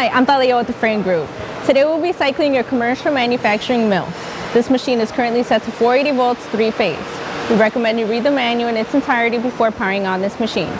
Hi, I'm Thalia with the Frain Group. Today we'll be cycling your commercial manufacturing mill. This machine is currently set to 480 volts, 3-phase. We recommend you read the manual in its entirety before powering on this machine.